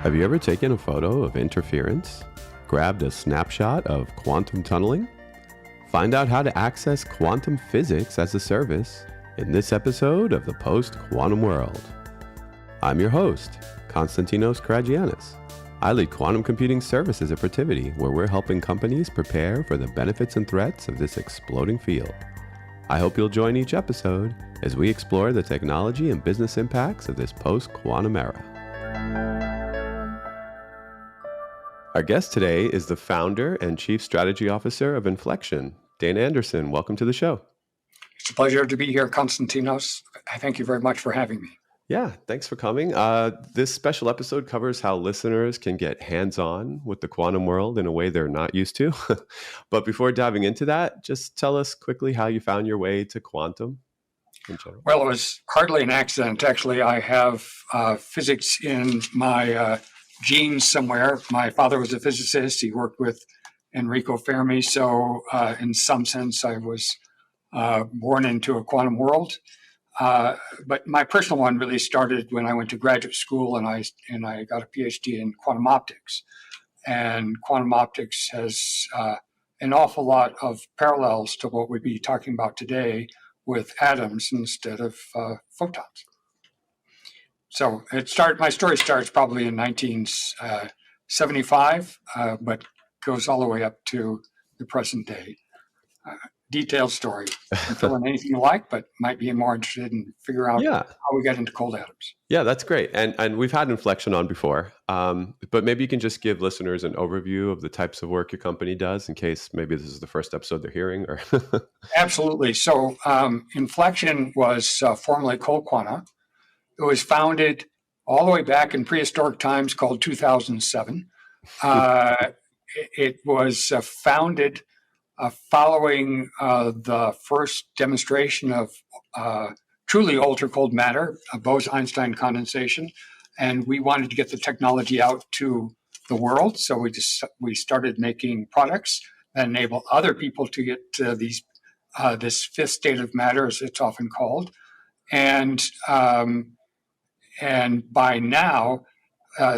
Have you ever taken a photo of interference? Grabbed a snapshot of quantum tunneling? Find out how to access quantum physics as a service in this episode of the Post-Quantum World. I'm your host, Konstantinos Karagiannis. I lead quantum computing services at Protiviti, where we're helping companies prepare for the benefits and threats of this exploding field. I hope you'll join each episode as we explore the technology and business impacts of this post-quantum era. Our guest today is the founder and chief strategy officer of Infleqtion, Dana Anderson. Welcome to the show. It's a pleasure to be here, Konstantinos. I thank you very much for having me. Yeah, thanks for coming. This special episode covers how listeners can get hands-on with the quantum world in a way they're not used to. But before diving into that, just tell us quickly how you found your way to quantum in general. Well, it was hardly an accident. Actually, I have physics in my genes somewhere. My father was a physicist. He worked with Enrico Fermi. So in some sense, I was born into a quantum world. But my personal one really started when I went to graduate school and I got a PhD in quantum optics. And quantum optics has an awful lot of parallels to what we'd be talking about today with atoms instead of photons. So my story starts probably in 1975, but goes all the way up to the present day. Detailed story. You can fill in anything you like, but might be more interested in figure out how we get into cold atoms. Yeah, that's great. And we've had Infleqtion on before, but maybe you can just give listeners an overview of the types of work your company does in case maybe this is the first episode they're hearing. Or Absolutely. So Infleqtion was formerly Cold Quanta. It was founded all the way back in prehistoric times called 2007. It was founded following the first demonstration of truly ultra-cold matter, Bose-Einstein Condensation. And we wanted to get the technology out to the world. So we started making products that enable other people to get this fifth state of matter, as it's often called. And by now,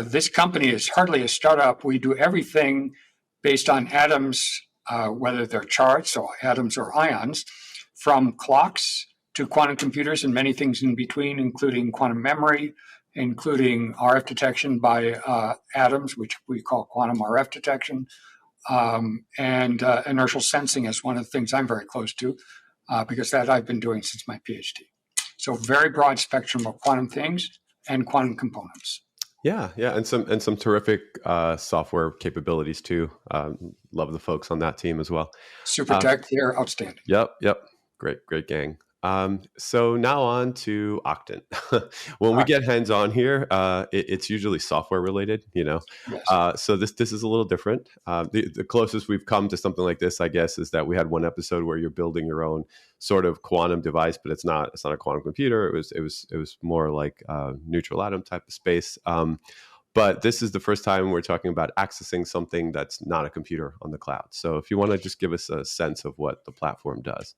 this company is hardly a startup. We do everything based on atoms, whether they're charged, so atoms or ions, from clocks to quantum computers and many things in between, including quantum memory, including RF detection by atoms, which we call quantum RF detection, and inertial sensing is one of the things I'm very close to, because that I've been doing since my PhD. So very broad spectrum of quantum things and quantum components. Yeah, and some terrific software capabilities too. Love the folks on that team as well. Super tech, they're outstanding. Yep. Great gang. So now on to Octon. When we get hands-on here, it's usually software related, Yes. So this is a little different. The closest we've come to something like this, I guess, is that we had one episode where you're building your own sort of quantum device, but it's not a quantum computer. It was more like neutral atom type of space. But this is the first time we're talking about accessing something that's not a computer on the cloud. So if you want to just give us a sense of what the platform does.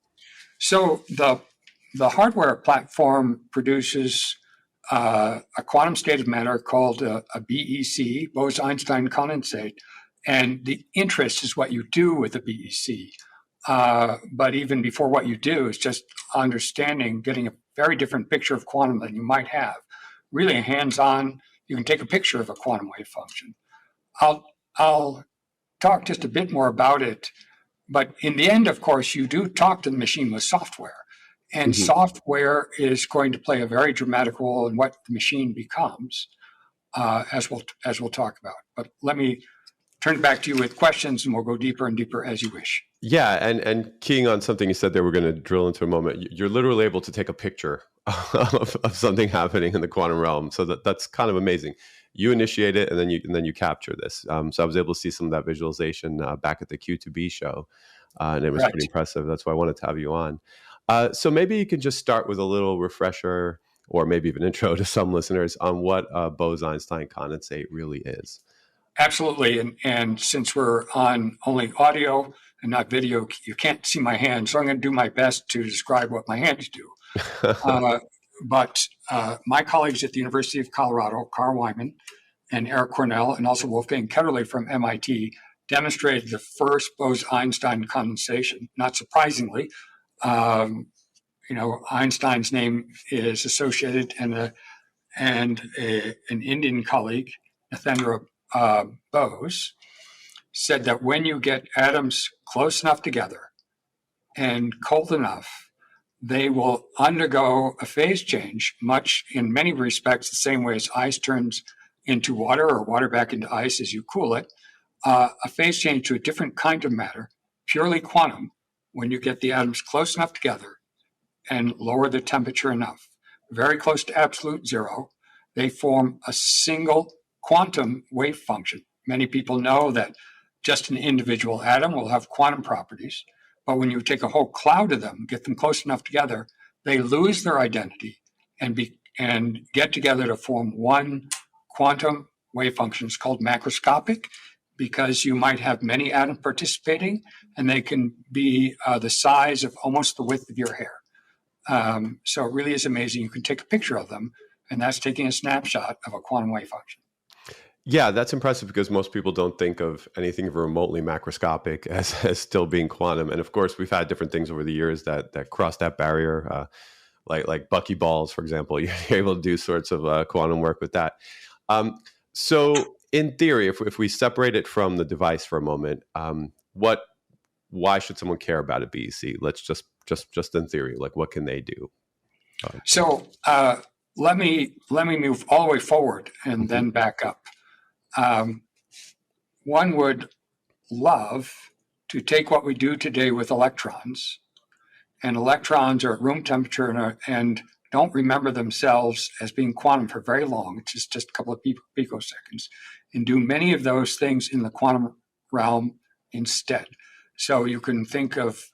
So the hardware platform produces a quantum state of matter called a BEC, Bose-Einstein Condensate, and the interest is what you do with the BEC. But even before what you do is just understanding, getting a very different picture of quantum than you might have. Really hands-on, you can take a picture of a quantum wave function. I'll talk just a bit more about it, but in the end, of course, you do talk to the machine with software. And software is going to play a very dramatic role in what the machine becomes, as we'll talk about. But let me turn it back to you with questions, and we'll go deeper and deeper as you wish. Yeah, and keying on something you said there, we're going to drill into a moment. You're literally able to take a picture of something happening in the quantum realm. So that's kind of amazing. You initiate it, and then you capture this. So I was able to see some of that visualization back at the Q2B show, and it was pretty impressive. That's why I wanted to have you on. So maybe you can just start with a little refresher or maybe even intro to some listeners on what a Bose-Einstein condensate really is. Absolutely. And since we're on only audio and not video, you can't see my hands. So I'm going to do my best to describe what my hands do. But my colleagues at the University of Colorado, Carl Wyman, and Eric Cornell, and also Wolfgang Ketterle from MIT, demonstrated the first Bose-Einstein condensation. Not surprisingly, Einstein's name is associated, and an Indian colleague, Nathendra Bose, said that when you get atoms close enough together and cold enough, they will undergo a phase change, much in many respects the same way as ice turns into water or water back into ice as you cool it, a phase change to a different kind of matter, purely quantum, when you get the atoms close enough together and lower the temperature enough, very close to absolute zero, they form a single quantum wave function. Many people know that just an individual atom will have quantum properties, but when you take a whole cloud of them, get them close enough together, they lose their identity and get together to form one quantum wave function. It's called macroscopic because you might have many atoms participating, and they can be the size of almost the width of your hair. So it really is amazing. You can take a picture of them, and that's taking a snapshot of a quantum wave function. Yeah, that's impressive because most people don't think of anything remotely macroscopic as still being quantum. And of course, we've had different things over the years that cross that barrier, like buckyballs, for example. You're able to do sorts of quantum work with that. So in theory, if we separate it from the device for a moment, why should someone care about a BEC? Let's just in theory, like what can they do? So let me move all the way forward and then back up. One would love to take what we do today with electrons, and electrons are at room temperature and don't remember themselves as being quantum for very long. It's just a couple of picoseconds, and do many of those things in the quantum realm instead. So you can think of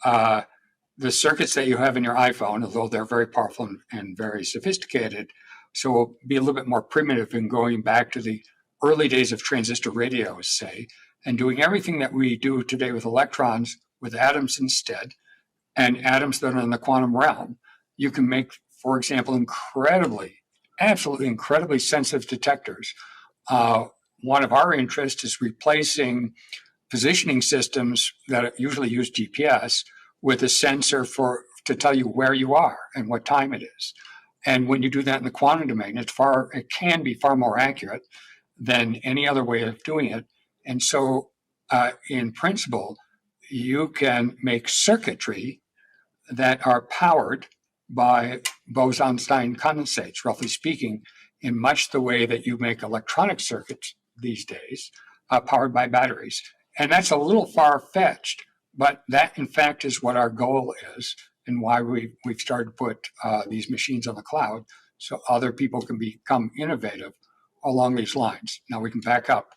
the circuits that you have in your iPhone, although they're very powerful and very sophisticated. So we'll be a little bit more primitive in going back to the early days of transistor radios, say, and doing everything that we do today with electrons with atoms instead, and atoms that are in the quantum realm. You can make, for example, absolutely incredibly sensitive detectors. One of our interests is replacing positioning systems that usually use GPS with a sensor to tell you where you are and what time it is. And when you do that in the quantum domain, it can be far more accurate than any other way of doing it. And so, in principle, you can make circuitry that are powered by Bose-Einstein condensates, roughly speaking, in much the way that you make electronic circuits these days, powered by batteries. And that's a little far-fetched, but that, in fact, is what our goal is and why we've started to put these machines on the cloud so other people can become innovative along these lines. Now we can back up.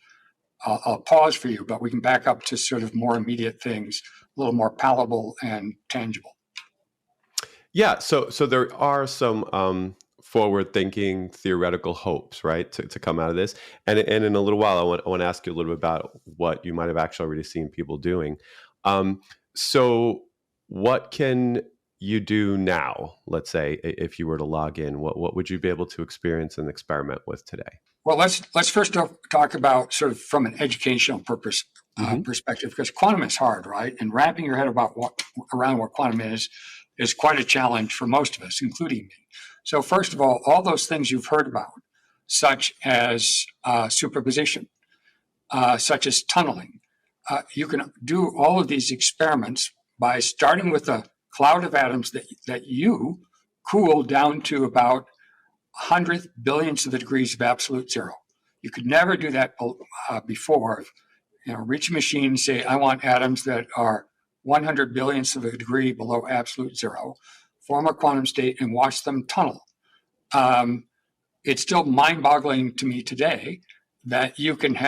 I'll pause for you, but we can back up to sort of more immediate things, a little more palatable and tangible. Yeah, so there are some forward-thinking theoretical hopes, right, to come out of this. And in a little while, I want to ask you a little bit about what you might have actually already seen people doing. So what can you do now, let's say, if you were to log in? What would you be able to experience and experiment with today? Well, let's first talk about sort of from an educational perspective, because quantum is hard, right? And wrapping your head around what quantum is quite a challenge for most of us, including me. So first of all those things you've heard about, such as superposition, such as tunneling, you can do all of these experiments by starting with a cloud of atoms that you cool down to about 100 billionths of the degrees of absolute zero. You could never do that before. Reach a machine and say, I want atoms that are 100 billionths of a degree below absolute zero, form a quantum state and watch them tunnel. It's still mind-boggling to me today that you can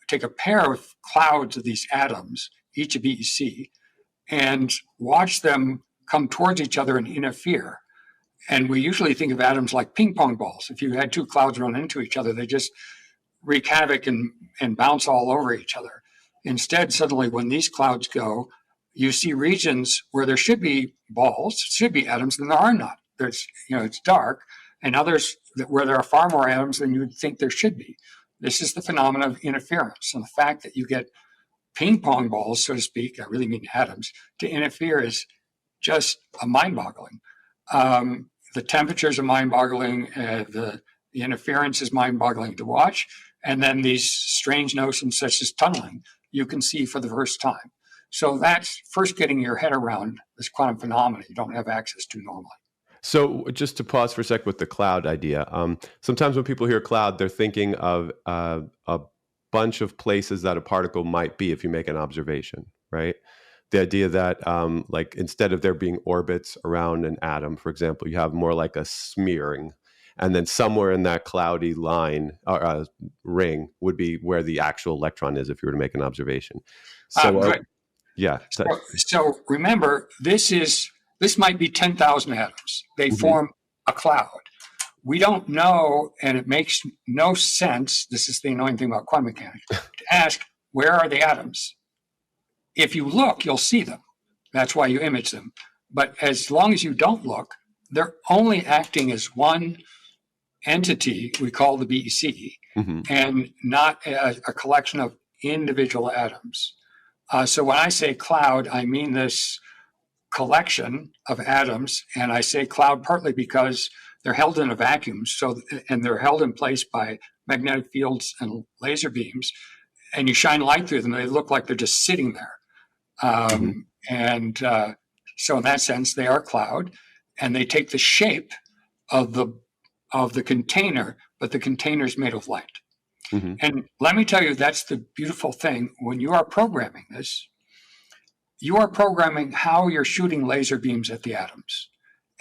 take a pair of clouds of these atoms, each a BEC, and watch them come towards each other and interfere. And we usually think of atoms like ping pong balls. If you had two clouds run into each other, they just wreak havoc and bounce all over each other. Instead, suddenly when these clouds go, you see regions where there should be balls, should be atoms, and there are not. It's dark, and others where there are far more atoms than you'd think there should be. This is the phenomenon of interference. And the fact that you get ping pong balls, so to speak, I really mean atoms, to interfere is just mind-boggling. The temperatures are mind-boggling. The interference is mind-boggling to watch. And then these strange notions such as tunneling, you can see for the first time. So that's first getting your head around this quantum phenomenon you don't have access to normally. So just to pause for a sec with the cloud idea. Sometimes when people hear cloud, they're thinking of a bunch of places that a particle might be if you make an observation, right? The idea that like instead of there being orbits around an atom, for example, you have more like a smearing. And then somewhere in that cloudy line or ring would be where the actual electron is if you were to make an observation. So Good. yeah. So remember, this might be 10,000 atoms. They form a cloud. We don't know, and it makes no sense, this is the annoying thing about quantum mechanics, to ask, where are the atoms? If you look, you'll see them. That's why you image them. But as long as you don't look, they're only acting as one entity we call the BEC, and not a collection of individual atoms. So when I say cloud, I mean this collection of atoms, and I say cloud partly because they're held in a vacuum, and they're held in place by magnetic fields and laser beams, and you shine light through them, they look like they're just sitting there. And so in that sense, they are cloud, and they take the shape of the container, but the container is made of light. And let me tell you, that's the beautiful thing. When you are programming this, you are programming how you're shooting laser beams at the atoms,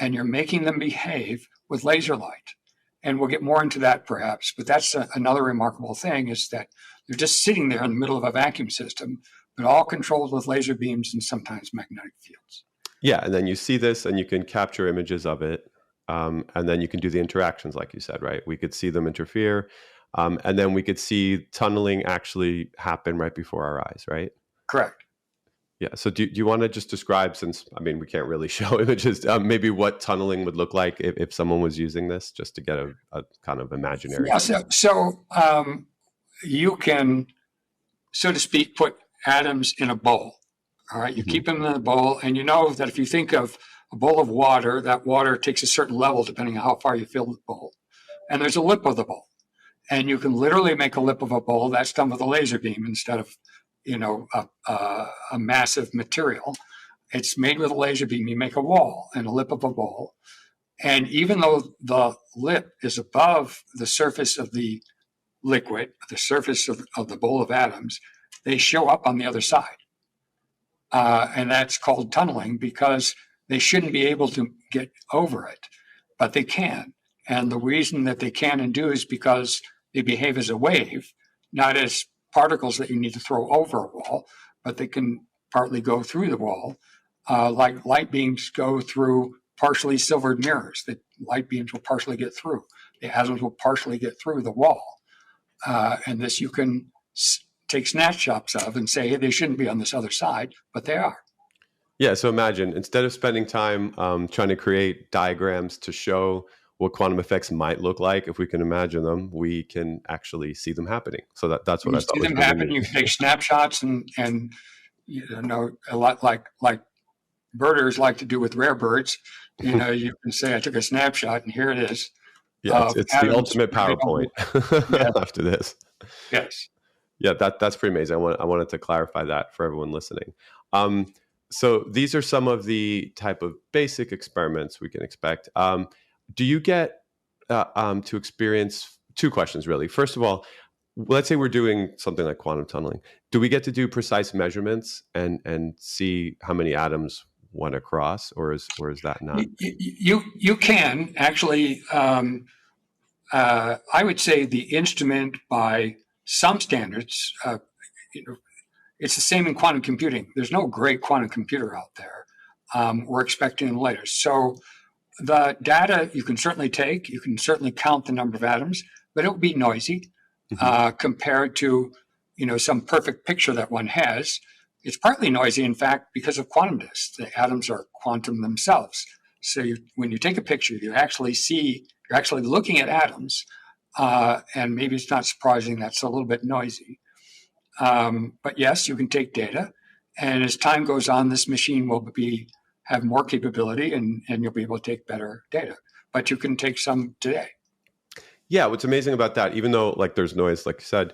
and you're making them behave with laser light. And we'll get more into that perhaps, but that's another remarkable thing, is that they're just sitting there in the middle of a vacuum system, but all controlled with laser beams and sometimes magnetic fields. Yeah, and then you see this and you can capture images of it. And then you can do the interactions, like you said, right? We could see them interfere. And then we could see tunneling actually happen right before our eyes, right? Correct. Yeah. So do you want to just describe, since, I mean, we can't really show images, maybe what tunneling would look like if someone was using this, just to get a kind of imaginary. Yeah, so you can, so to speak, put atoms in a bowl. All right. You keep them in the bowl, and you know that if you think of a bowl of water, that water takes a certain level depending on how far you fill the bowl. And there's a lip of the bowl. And you can literally make a lip of a bowl that's done with a laser beam instead of, a massive material. It's made with a laser beam. You make a wall and a lip of a bowl. And even though the lip is above the surface of the liquid, the surface of the bowl of atoms, they show up on the other side. And that's called tunneling, because they shouldn't be able to get over it, but they can. And the reason that they can and do is because they behave as a wave, not as particles that you need to throw over a wall, but they can partly go through the wall, like light beams go through partially silvered mirrors. The light beams will partially get through. The atoms will partially get through the wall. And this you can take snapshots of and say, hey, they shouldn't be on this other side, but they are. Yeah. So imagine, instead of spending time trying to create diagrams to show what quantum effects might look like, if we can imagine them, we can actually see them happening. So that's what I thought. You see them happen. You take snapshots, and a lot like birders like to do with rare birds. You can say, I took a snapshot, and here it is. Yeah, it's the ultimate PowerPoint after this. Yes. Yeah, that's pretty amazing. I wanted to clarify that for everyone listening. So these are some of the type of basic experiments we can expect. Do you get to experience two questions, really? First of all, let's say we're doing something like quantum tunneling. Do we get to do precise measurements and see how many atoms went across, or is that not? You can actually. I would say the instrument, by some standards, it's the same in quantum computing. There's no great quantum computer out there. We're expecting them later. So the data you can certainly take. You can certainly count the number of atoms, but it will be noisy compared to some perfect picture that one has. It's partly noisy, in fact, because of quantum disks. The atoms are quantum themselves. So when you take a picture, you're actually looking at atoms, And maybe it's not surprising that's a little bit noisy. But yes, you can take data. And as time goes on, this machine will have more capability and you'll be able to take better data. But you can take some today. Yeah, what's amazing about that, even though like there's noise, like you said,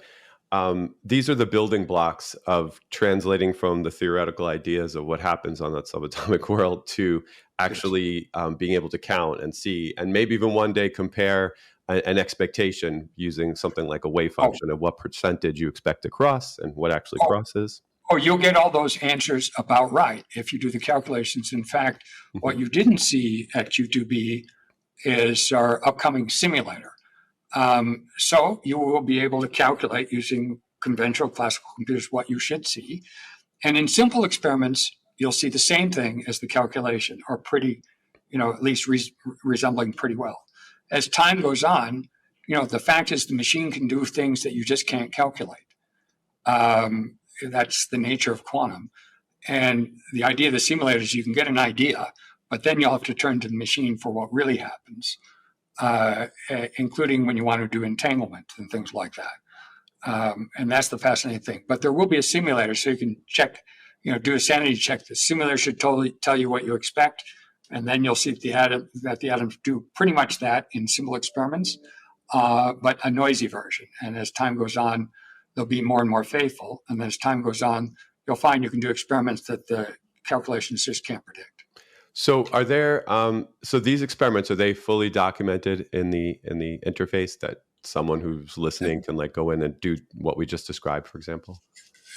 these are the building blocks of translating from the theoretical ideas of what happens on that subatomic world to actually being able to count and see, and maybe even one day compare an expectation using something like a wave function of what percentage you expect to cross and what actually crosses. Oh, you'll get all those answers about right if you do the calculations. In fact, what you didn't see at Q2B is our upcoming simulator. So you will be able to calculate using conventional classical computers what you should see. And in simple experiments, you'll see the same thing as the calculation, or pretty, at least resembling pretty well. As time goes on, the fact is the machine can do things that you just can't calculate. That's the nature of quantum. And the idea of the simulator is you can get an idea, but then you'll have to turn to the machine for what really happens. Including when you want to do entanglement and things like that. And that's the fascinating thing. But there will be a simulator so you can check, do a sanity check. The simulator should totally tell you what you expect. And then you'll see that the atoms do pretty much that in simple experiments, but a noisy version. And as time goes on, they'll be more and more faithful. And then as time goes on, you'll find you can do experiments that the calculations just can't predict. So are there so these experiments, are they fully documented in the interface that someone who's listening can like go in and do what we just described, for example?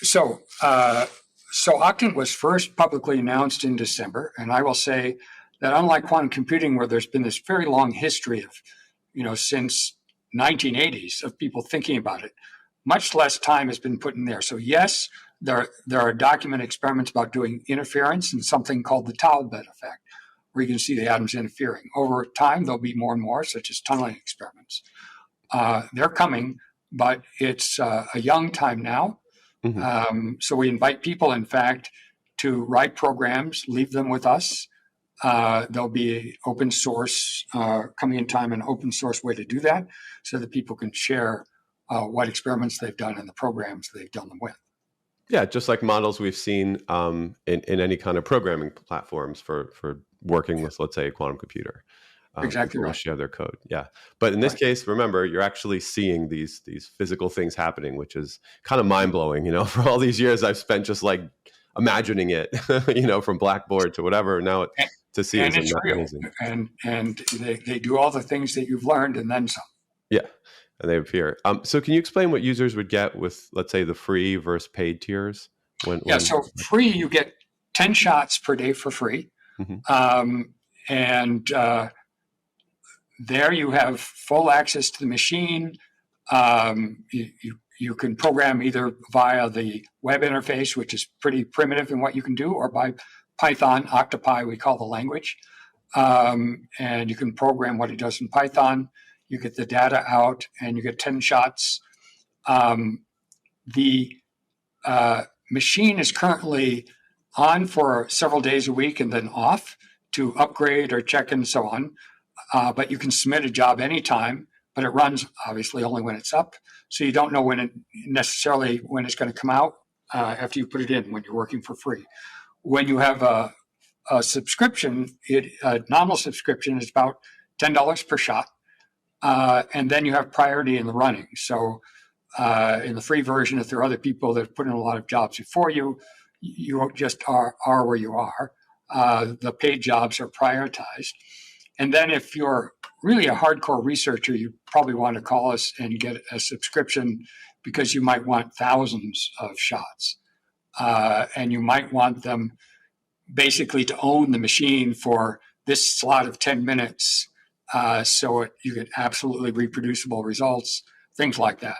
So Octon was first publicly announced in December, and I will say that unlike quantum computing, where there's been this very long history of, since 1980s of people thinking about it, much less time has been put in there. So yes, there are documented experiments about doing interference and something called the Talbot effect, where you can see the atoms interfering. Over time, there'll be more and more, such as tunneling experiments. They're coming, but it's a young time now. Mm-hmm. So we invite people, in fact, to write programs, leave them with us. There'll be open source, coming in time, an open source way to do that so that people can share what experiments they've done and the programs they've done them with. Yeah, just like models we've seen in any kind of programming platforms for working with, let's say, a quantum computer. Exactly right. Share their code. Yeah, but in this case, remember, you're actually seeing these physical things happening, which is kind of mind blowing. For all these years I've spent just like imagining it, from Blackboard to whatever. Now to see it is amazing. And they do all the things that you've learned and then some. Yeah. And they appear. So can you explain what users would get with, let's say, the free versus paid tiers? So free, you get 10 shots per day for free. Mm-hmm. And there you have full access to the machine. You can program either via the web interface, which is pretty primitive in what you can do, or by Python, Octopi, we call the language. And you can program what it does in Python. You get the data out, and you get 10 shots. The machine is currently on for several days a week and then off to upgrade or check and so on. But you can submit a job anytime, but it runs obviously only when it's up. So you don't know when it's going to come out after you put it in when you're working for free. When you have a subscription, a nominal subscription is about $10 per shot. And then you have priority in the running. So in the free version, if there are other people that have put in a lot of jobs before you, you just are where you are. The paid jobs are prioritized. And then if you're really a hardcore researcher, you probably want to call us and get a subscription because you might want thousands of shots. And you might want them basically to own the machine for this slot of 10 minutes. So you get absolutely reproducible results, things like that.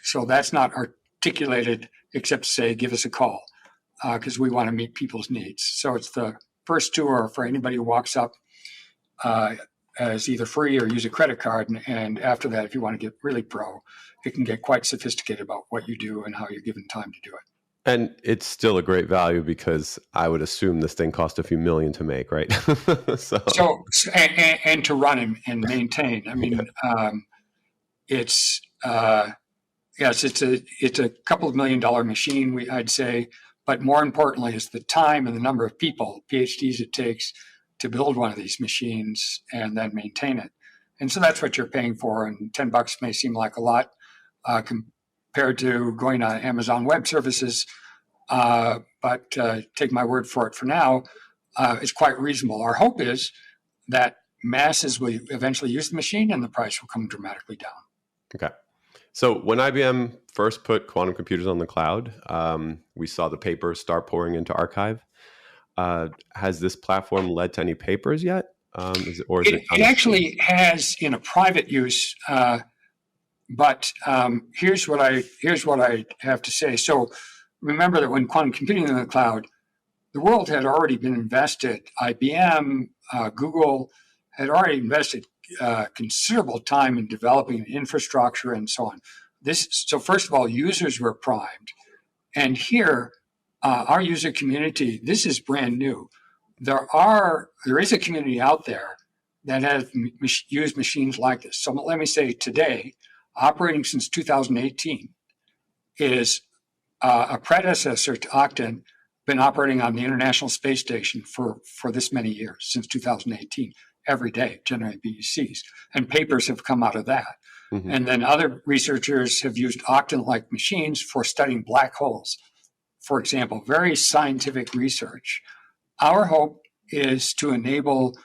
So that's not articulated except to say, give us a call, because we want to meet people's needs. So it's the first tour for anybody who walks up as either free or use a credit card. And after that, if you want to get really pro, it can get quite sophisticated about what you do and how you're given time to do it. And it's still a great value because I would assume this thing cost a few million to make, right? So and to run and maintain. I mean, It's yes, it's a couple of $1 million machine, I'd say, but more importantly is the time and the number of people, PhDs it takes to build one of these machines and then maintain it. And so that's what you're paying for. And $10 may seem like a lot compared to going on Amazon Web Services, but take my word for it for now, it's quite reasonable. Our hope is that masses will eventually use the machine and the price will come dramatically down. Okay. So when IBM first put quantum computers on the cloud, we saw the papers start pouring into archive. Has this platform led to any papers yet? It actually has in a private use, but here's what I have to say. So remember that when quantum computing in the cloud, the world had already been invested. IBM, Google had already invested considerable time in developing infrastructure and so on. So first of all, users were primed. And here, our user community, this is brand new. There is a community out there that has used machines like this. So let me say today, operating since 2018, is a predecessor to Octon, been operating on the International Space Station for this many years, since 2018, every day, generating BECs. And papers have come out of that. Mm-hmm. And then other researchers have used Octon-like machines for studying black holes. For example, very scientific research. Our hope is to enable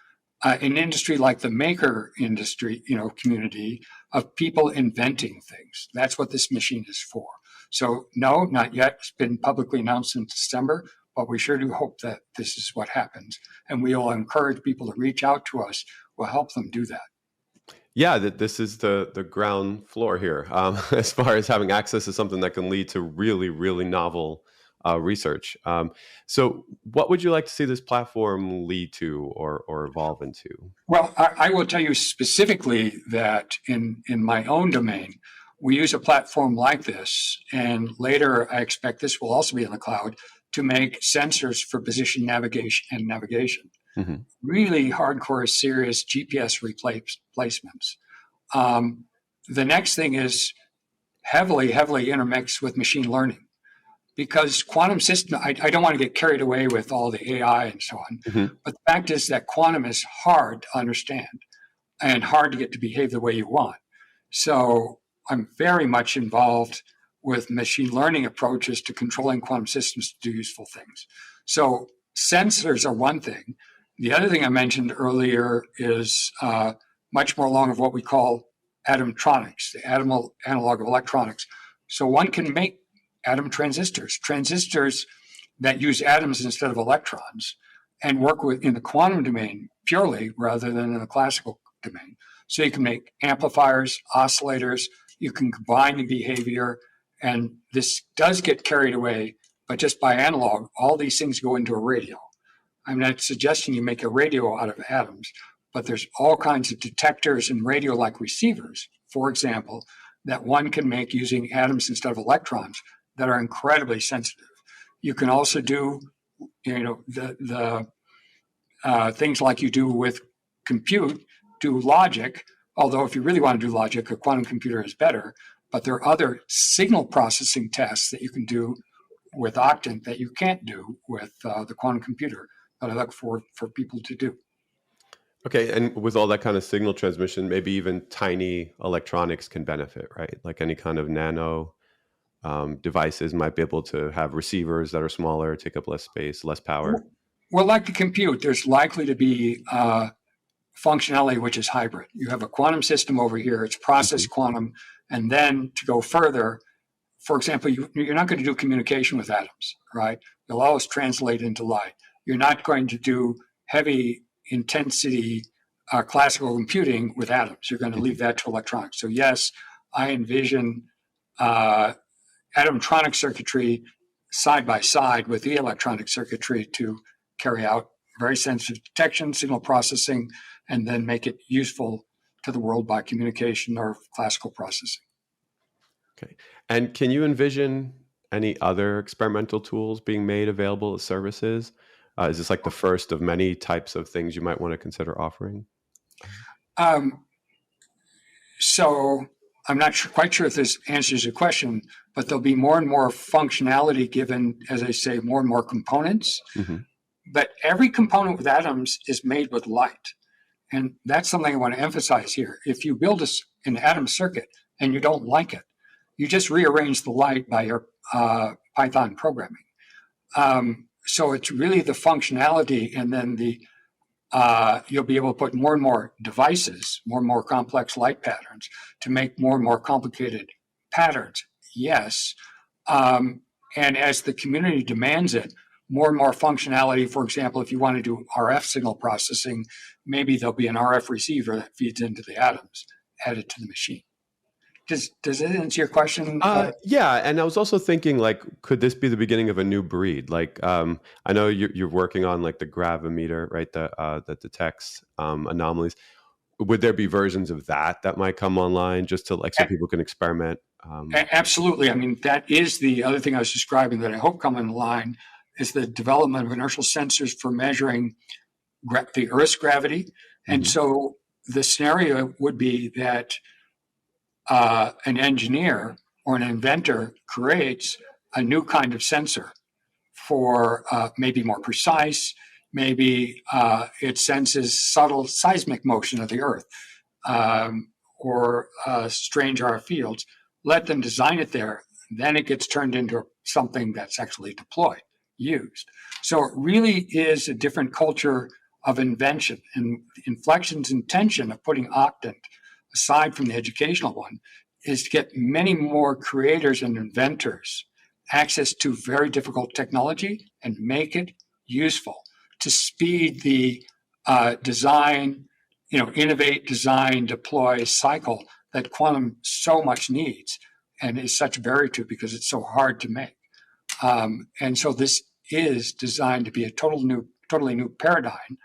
an industry like the maker industry, community of people inventing things. That's what this machine is for. So no, not yet. It's been publicly announced in December, but we sure do hope that this is what happens. And we will encourage people to reach out to us. We'll help them do that. Yeah, that this is the ground floor here, as far as having access to something that can lead to really, really novel research. So what would you like to see this platform lead to or evolve into? Well, I will tell you specifically that in my own domain, we use a platform like this, and later I expect this will also be in the cloud, to make sensors for position navigation and navigation. Mm-hmm. Really hardcore, serious GPS replacements. The next thing is heavily intermixed with machine learning. Because quantum system, I don't want to get carried away with all the AI and so on, mm-hmm. but the fact is that quantum is hard to understand and hard to get to behave the way you want. So I'm very much involved with machine learning approaches to controlling quantum systems to do useful things. So sensors are one thing. The other thing I mentioned earlier is much more along of what we call atomtronics, the analog of electronics. So one can make atom transistors that use atoms instead of electrons and work in the quantum domain purely rather than in the classical domain. So you can make amplifiers, oscillators, you can combine the behavior, and this does get carried away, but just by analog, all these things go into a radio. I'm not suggesting you make a radio out of atoms, but there's all kinds of detectors and radio-like receivers, for example, that one can make using atoms instead of electrons that are incredibly sensitive. You can also do, the things like you do with compute, do logic, although if you really want to do logic, a quantum computer is better, but there are other signal processing tasks that you can do with Octon that you can't do with the quantum computer that I look for people to do. Okay, and with all that kind of signal transmission, maybe even tiny electronics can benefit, right? Like any kind of nano devices might be able to have receivers that are smaller, take up less space, less power. Well, like the compute, there's likely to be functionality which is hybrid. You have a quantum system over here, it's processed mm-hmm. quantum, and then to go further, for example, you're not going to do communication with atoms, right? They'll always translate into light. You're not going to do heavy intensity classical computing with atoms. You're going to leave that to electronics. So yes, I envision atomtronic circuitry side by side with the electronic circuitry to carry out very sensitive detection, signal processing, and then make it useful to the world by communication or classical processing. Okay. And can you envision any other experimental tools being made available as services? Is this like the first of many types of things you might want to consider offering? So I'm not quite sure if this answers your question, but there'll be more and more functionality given, as I say, more and more components. Mm-hmm. But every component with atoms is made with light. And that's something I want to emphasize here. If you build an atom circuit and you don't like it, you just rearrange the light by your Python programming. So it's really the functionality, and then you'll be able to put more and more devices, more and more complex light patterns to make more and more complicated patterns. Yes. And as the community demands it, more and more functionality. For example, if you want to do RF signal processing, maybe there'll be an RF receiver that feeds into the atoms, added to the machine. Does it answer your question? Yeah, and I was also thinking, like, could this be the beginning of a new breed? Like, I know you're working on like the gravimeter, right? That detects anomalies. Would there be versions of that might come online just to like so people can experiment? Absolutely. I mean, that is the other thing I was describing that I hope come in line is the development of inertial sensors for measuring the Earth's gravity. And so the scenario would be that an engineer or an inventor creates a new kind of sensor for maybe more precise, maybe it senses subtle seismic motion of the Earth or strange RF fields. Let them design it there. Then it gets turned into something that's actually deployed, used. So it really is a different culture of invention. And Infleqtion's intention of putting Octon aside from the educational one is to get many more creators and inventors access to very difficult technology and make it useful to speed the design, innovate, design, deploy cycle that quantum so much needs and is such a barrier to because it's so hard to make. And so this is designed to be a totally new paradigm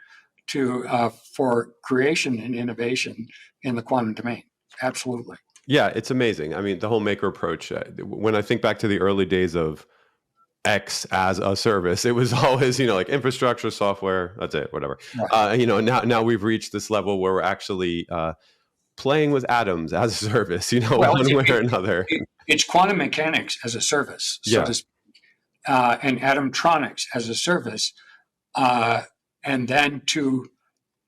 for creation and innovation in the quantum domain. Absolutely. Yeah, it's amazing. I mean, the whole maker approach. When I think back to the early days of X as a service, it was always, like infrastructure, software. That's it, whatever. Right. Now we've reached this level where we're actually playing with atoms as a service. Well, one way or another. It's quantum mechanics as a service, so to speak, and atomtronics as a service, and then to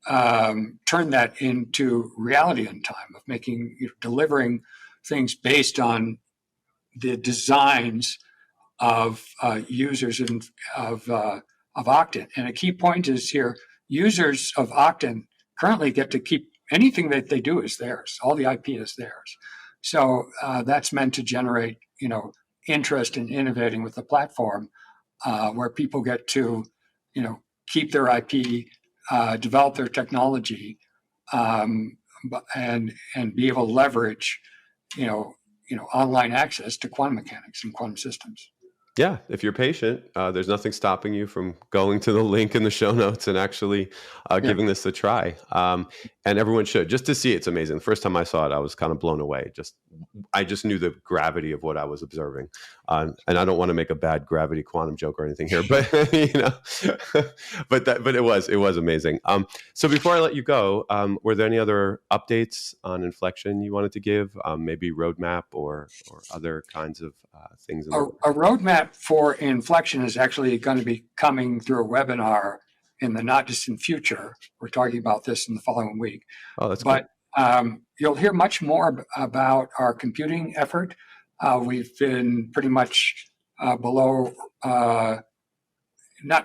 turn that into reality in time of making, delivering things based on the designs of users of Octon. And a key point is here: users of Octon currently get to keep anything that they do is theirs. All the IP is theirs. So that's meant to generate, interest in innovating with the platform, where people get to, keep their IP, develop their technology, and be able to leverage, online access to quantum mechanics and quantum systems. Yeah, if you're patient, there's nothing stopping you from going to the link in the show notes and actually giving this a try. And everyone should, just to see it's amazing. The first time I saw it, I was kind of blown away. I just knew the gravity of what I was observing. And I don't want to make a bad gravity quantum joke or anything here, but but it was amazing. So before I let you go, were there any other updates on Infleqtion you wanted to give? Maybe roadmap or other kinds of things? A roadmap for Infleqtion is actually going to be coming through a webinar in the not distant future. We're talking about this in the following week. Oh, that's good. You'll hear much more about our computing effort. We've been pretty much below, not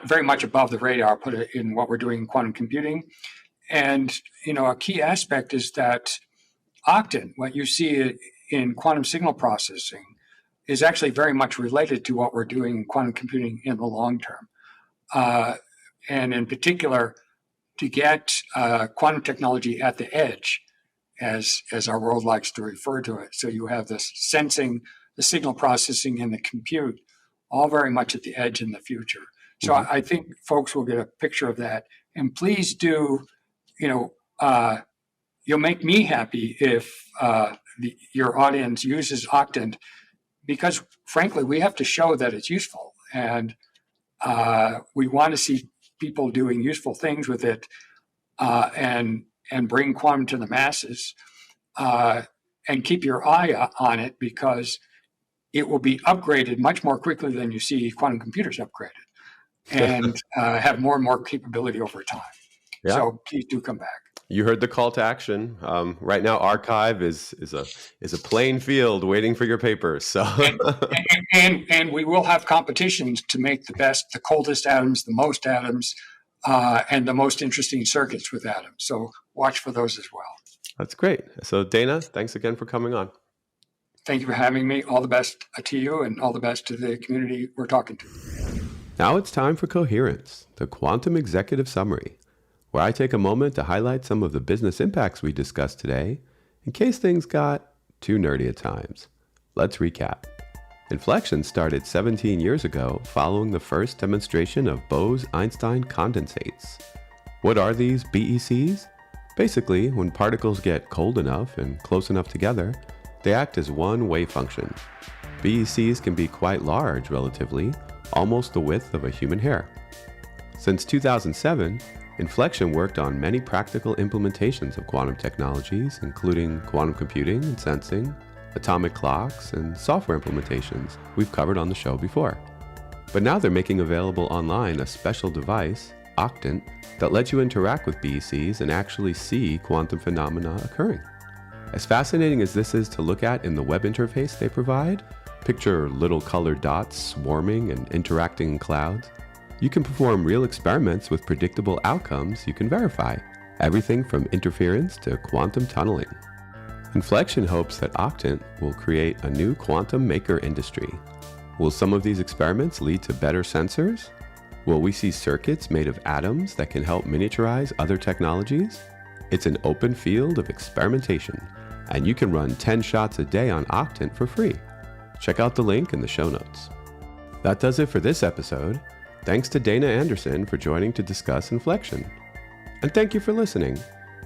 very much above the radar, put it in what we're doing in quantum computing. And, a key aspect is that Octon, what you see in quantum signal processing, is actually very much related to what we're doing in quantum computing in the long term. And in particular, to get quantum technology at the edge, as our world likes to refer to it. So you have this sensing, the signal processing, and the compute, all very much at the edge in the future. So I think folks will get a picture of that. And please do, you'll make me happy if your audience uses Octon, because frankly, we have to show that it's useful. And we want to see people doing useful things with it and bring quantum to the masses. and keep your eye on it, because it will be upgraded much more quickly than you see quantum computers upgraded, and have more and more capability over time. Yeah. So please do come back. You heard the call to action. Right now, archive is a plain field waiting for your papers. So, and we will have competitions to make the coldest atoms, the most atoms, and the most interesting circuits with atoms. So watch for those as well. That's great. So Dana, thanks again for coming on. Thank you for having me. All the best to you, and all the best to the community we're talking to. Now it's time for Coherence, the Quantum Executive Summary, where I take a moment to highlight some of the business impacts we discussed today, in case things got too nerdy at times. Let's recap. Infleqtion started 17 years ago following the first demonstration of Bose-Einstein Condensates. What are these BECs? Basically, when particles get cold enough and close enough together, they act as one wave function. BECs can be quite large relatively, almost the width of a human hair. Since 2007, Infleqtion worked on many practical implementations of quantum technologies, including quantum computing and sensing, atomic clocks, and software implementations we've covered on the show before. But now they're making available online a special device, Octon, that lets you interact with BECs and actually see quantum phenomena occurring. As fascinating as this is to look at in the web interface they provide, picture little colored dots swarming and interacting in clouds, you can perform real experiments with predictable outcomes you can verify, everything from interference to quantum tunneling. Infleqtion hopes that Octon will create a new quantum maker industry. Will some of these experiments lead to better sensors? Will we see circuits made of atoms that can help miniaturize other technologies? It's an open field of experimentation, and you can run 10 shots a day on Octon for free. Check out the link in the show notes. That does it for this episode. Thanks to Dana Anderson for joining to discuss Infleqtion. And thank you for listening.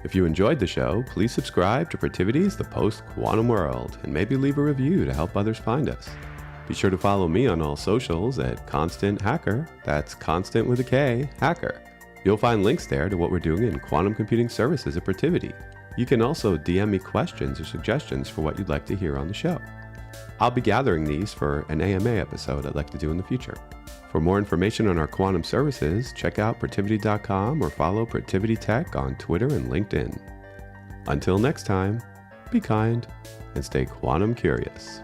If you enjoyed the show, please subscribe to Protiviti's The Post-Quantum World, and maybe leave a review to help others find us. Be sure to follow me on all socials at Constant Hacker. That's Constant with a K, Hacker. You'll find links there to what we're doing in quantum computing services at Protiviti. You can also DM me questions or suggestions for what you'd like to hear on the show. I'll be gathering these for an AMA episode I'd like to do in the future. For more information on our quantum services, check out Protiviti.com or follow Protiviti Tech on Twitter and LinkedIn. Until next time, be kind and stay quantum curious.